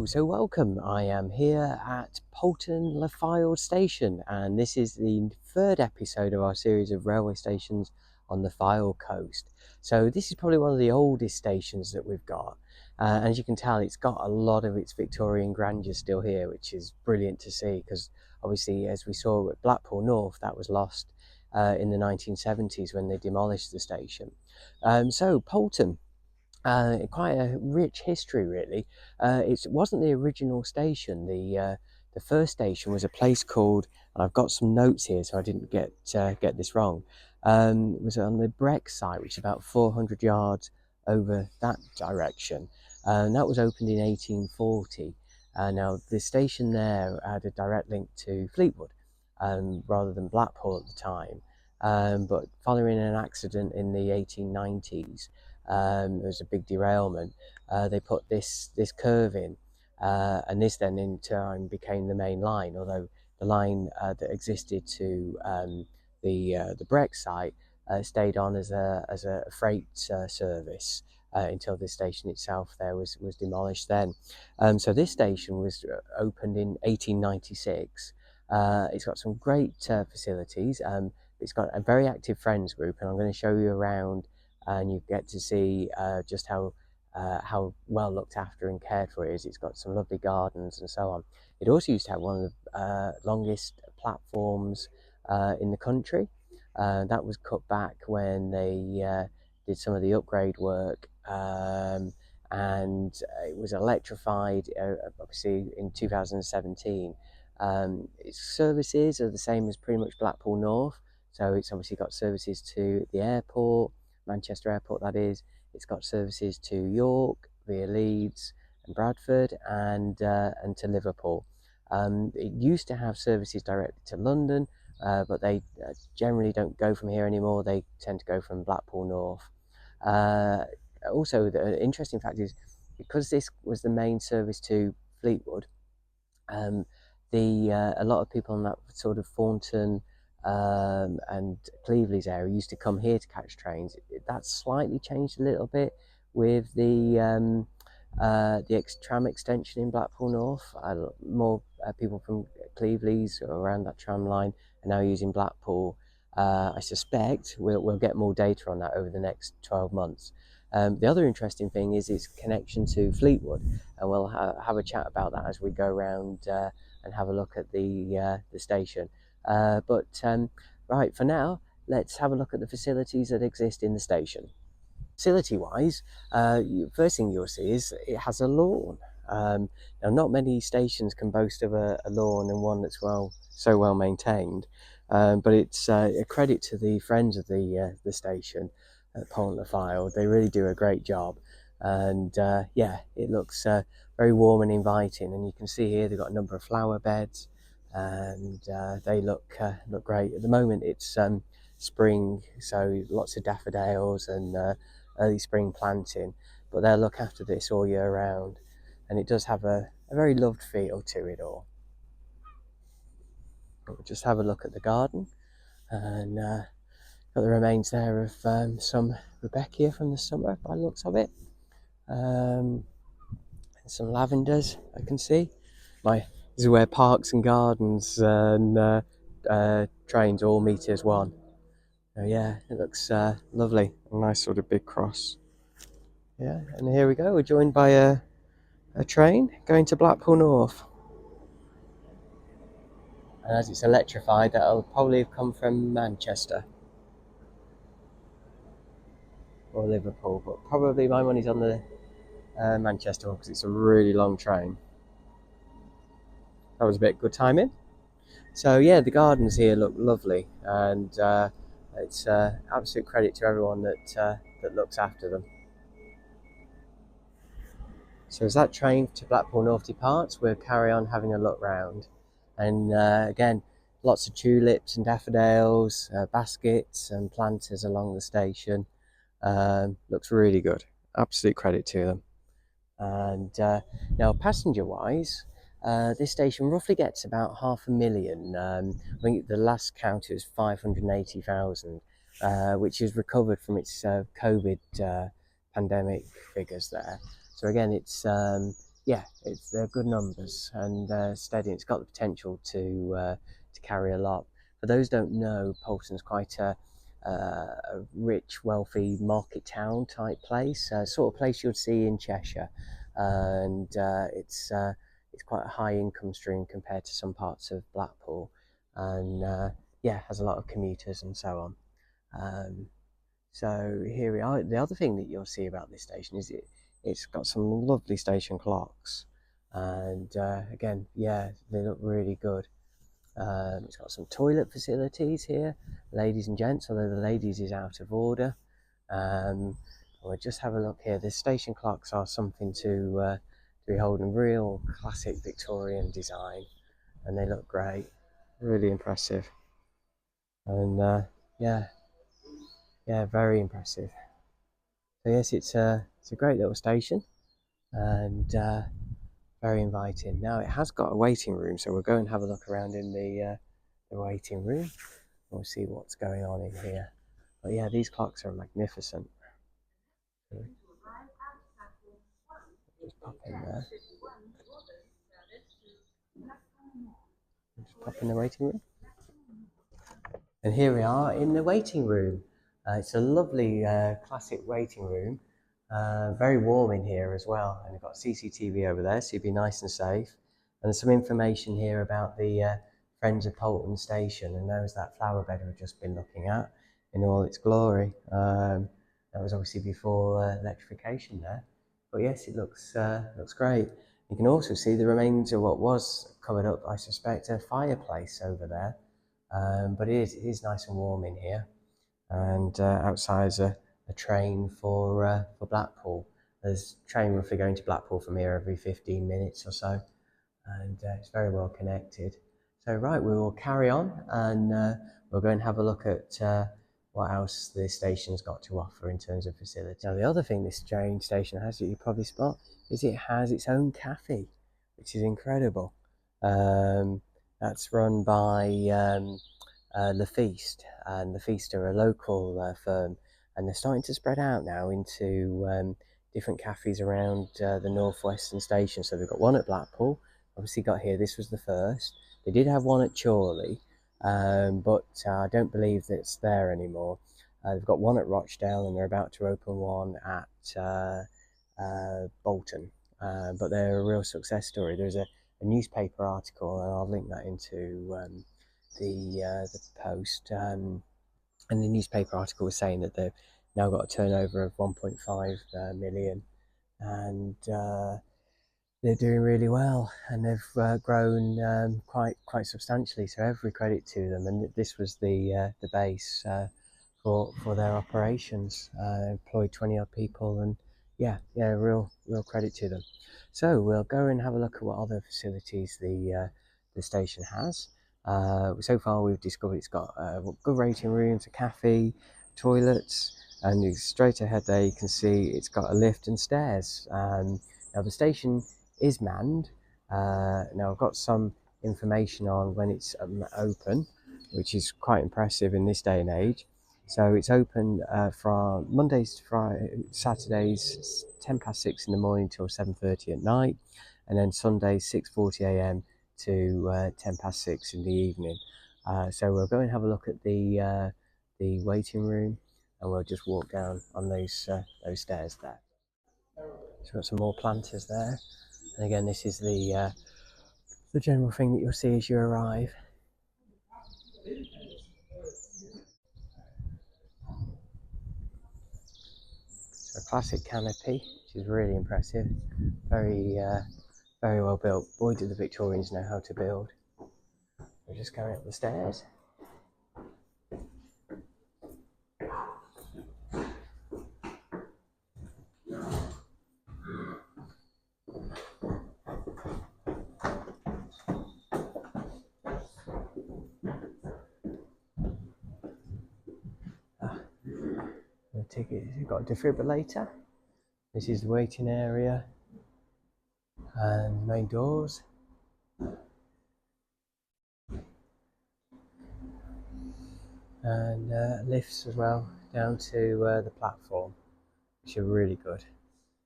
So welcome. I am here at Poulton-le-Fylde station, and this is the third episode of our series of railway stations on the Fylde Coast. So this is probably one of the oldest stations that we've got. As you can tell, it's got a lot of its Victorian grandeur still here, which is brilliant to see, because obviously, as we saw at Blackpool North, that was lost in the 1970s when they demolished the station. So Poulton. Quite a rich history, really. It wasn't the original station. The first station was a place called, and I've got some notes here, so I didn't get this wrong. It was on the Breck site, which is about 400 yards over that direction, and that was opened in 1840. Now the station there had a direct link to Fleetwood, rather than Blackpool at the time. But following an accident in the 1890s. There was a big derailment. They put this curve in, and this then in time became the main line. Although the line that existed to the Breck site stayed on as a freight service until the station itself there was demolished. Then, so this station was opened in 1896. It's got some great facilities. It's got a very active friends group, and I'm going to show you around. And you get to see just how well looked after and cared for it is. It's got some lovely gardens and so on. It also used to have one of the longest platforms in the country. That was cut back when they did some of the upgrade work, and it was electrified obviously in 2017. Its services are the same as pretty much Blackpool North, so it's obviously got services to the airport, Manchester Airport that is. It's got services to York via Leeds and Bradford, and to Liverpool. It used to have services directly to London, but they generally don't go from here anymore. They tend to go from Blackpool North. Also, the interesting fact is, because this was the main service to Fleetwood, a lot of people in that sort of Thornton and Cleveley's area used to come here to catch trains. That's slightly changed a little bit with the tram extension in Blackpool North. More people from Cleveley's or around that tram line are now using Blackpool. I suspect we'll get more data on that over the next 12 months. The other interesting thing is its connection to Fleetwood, and we'll have a chat about that as we go around and have a look at the station. Right, for now, let's have a look at the facilities that exist in the station. Facility-wise, first thing you'll see is it has a lawn. Now, not many stations can boast of a lawn, and one that's so well maintained. But it's a credit to the friends of the station at Poulton-le-Fylde. They really do a great job, and yeah, it looks very warm and inviting. And you can see here they've got a number of flower beds, and they look great. At the moment it's spring, so lots of daffodils and early spring planting, but they'll look after this all year round, and it does have a very loved feel to it all. We'll just have a look at the garden, and got the remains there of some Rebecca from the summer by the looks of it, and some lavenders I can see. This is where parks and gardens and trains all meet as one. So yeah, it looks lovely. A nice sort of big cross. Yeah, and here we go. We're joined by a train going to Blackpool North. And as it's electrified, that'll probably have come from Manchester or Liverpool, but probably my money's on the Manchester one, because it's a really long train. That was a bit good timing. So yeah, the gardens here look lovely, and it's absolute credit to everyone that looks after them. So as that train to Blackpool North departs, we'll carry on having a look round, and again, lots of tulips and daffodils, baskets and planters along the station. Looks really good. Absolute credit to them. And now, passenger-wise, this station roughly gets about 500,000. I think the last count was 580,000, which is recovered from its COVID pandemic figures there. So again, it's yeah, it's good numbers and steady. It's got the potential to carry a lot. For those who don't know, Poulton's quite a rich, wealthy market town type place, sort of place you'd see in Cheshire, and it's quite a high income stream compared to some parts of Blackpool, and yeah, has a lot of commuters and so on. Um, so here we are. The other thing that you'll see about this station is it's got some lovely station clocks, and again, yeah, they look really good. It's got some toilet facilities here, ladies and gents, although the ladies is out of order. We'll just have a look here. The station clocks are something to behold in real classic Victorian design, and they look great, really impressive, and yeah, yeah, very impressive. So yes, it's a great little station, and very inviting. Now it has got a waiting room, so we'll go and have a look around in the waiting room. We'll see what's going on in here. But yeah, these clocks are magnificent. Just pop in there. Just pop in the waiting room. And here we are in the waiting room. It's a lovely classic waiting room. Very warm in here as well. And we've got CCTV over there, so you'll be nice and safe. And there's some information here about the Friends of Poulton Station, and there's that flower bed we've just been looking at in all its glory. That was obviously before electrification there. But yes, it looks great. You can also see the remains of what was covered up, I suspect, a fireplace over there. But it is nice and warm in here. And outside is a train for Blackpool. There's a train roughly going to Blackpool from here every 15 minutes or so, and it's very well connected. So right, we will carry on, and we'll go and have a look at what else the station's got to offer in terms of facility. Now, the other thing this train station has that you probably spot is it has its own cafe, which is incredible. That's run by Le Feast, and Le Feast are a local firm, and they're starting to spread out now into different cafes around the northwestern station. So they've got one at Blackpool, obviously got here, this was the first. They did have one at Chorley, but I don't believe that it's there anymore. They've got one at Rochdale, and they're about to open one at Bolton, but they're a real success story. There's a newspaper article, and I'll link that into the post, and the newspaper article was saying that they've now got a turnover of 1.5 million, and they're doing really well, and they've grown quite substantially. So every credit to them, and this was the base for their operations. Employed 20 odd people, and yeah, real credit to them. So we'll go and have a look at what other facilities the station has. So far we've discovered it's got good rating rooms, a cafe, toilets, and straight ahead there you can see it's got a lift and stairs. Now the station is manned. Now I've got some information on when it's open, which is quite impressive in this day and age. So it's open from Mondays to Friday, Saturdays 6:10 in the morning till 7:30 at night, and then Sundays 6:40 a.m. to 6:10 in the evening. So we'll go and have a look at the waiting room, and we'll just walk down on those stairs there. So we've got some more planters there, and again this is the general thing that you'll see as you arrive. So a classic canopy, which is really impressive, very well built. Boy, did the Victorians know how to build. We're just going up the stairs. The ticket, you've got a defibrillator. This is the waiting area and main doors. And lifts as well down to the platform, which are really good.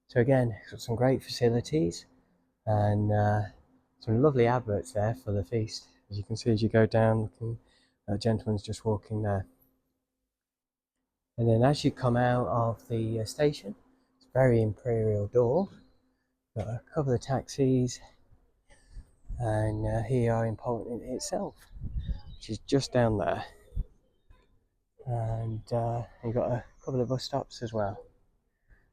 So again, it's got some great facilities. and some lovely adverts there for the feast. As you can see as you go down, a gentleman's just walking there. And then as you come out of the station, it's a very imperial door. Got a couple of taxis, and here you are in Poulton itself, which is just down there. And you've got a couple of bus stops as well.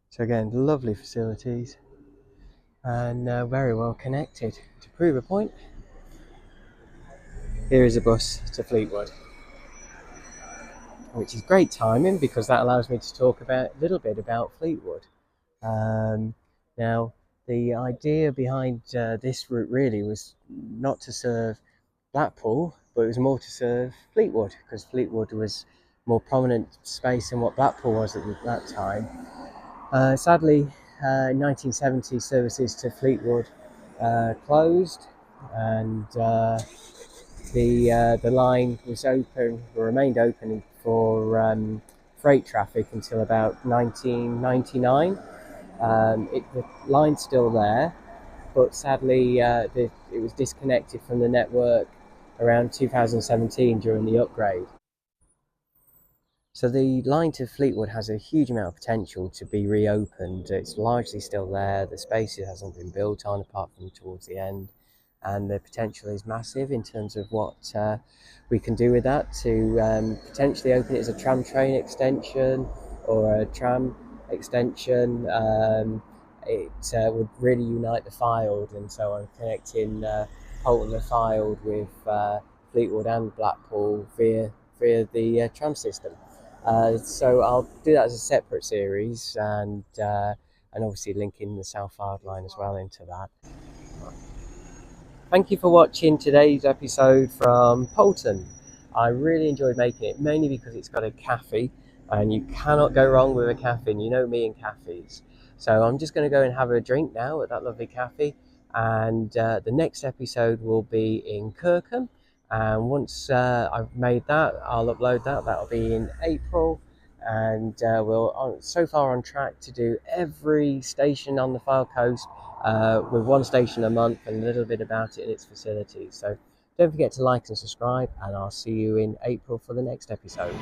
So again, lovely facilities and very well connected. To prove a point, here is a bus to Fleetwood, which is great timing because that allows me to talk a little bit about Fleetwood. Now, the idea behind this route really was not to serve Blackpool, but it was more to serve Fleetwood, because Fleetwood was more prominent space than what Blackpool was at that time. Sadly, in 1970, services to Fleetwood closed, and the line was open, or remained open for freight traffic until about 1999. The line's still there, but sadly it was disconnected from the network around 2017 during the upgrade. So the line to Fleetwood has a huge amount of potential to be reopened. It's largely still there. The space hasn't been built on apart from towards the end, and the potential is massive in terms of what we can do with that to potentially open it as a tram train extension or a tram extension. It would really unite the Fylde and so on, connecting Poulton-le-Fylde with Fleetwood and Blackpool via the tram system. So I'll do that as a separate series, and obviously linking the South Fylde line as well into that. Thank you for watching today's episode from Poulton. I really enjoyed making it, mainly because it's got a cafe, and you cannot go wrong with a cafe, and you know me and cafes. So I'm just going to go and have a drink now at that lovely cafe, and the next episode will be in Kirkham. And once I've made that, I'll upload that. That'll be in April, and we're so far on track to do every station on the Fylde Coast with one station a month and a little bit about it and its facilities. So don't forget to like and subscribe, and I'll see you in April for the next episode.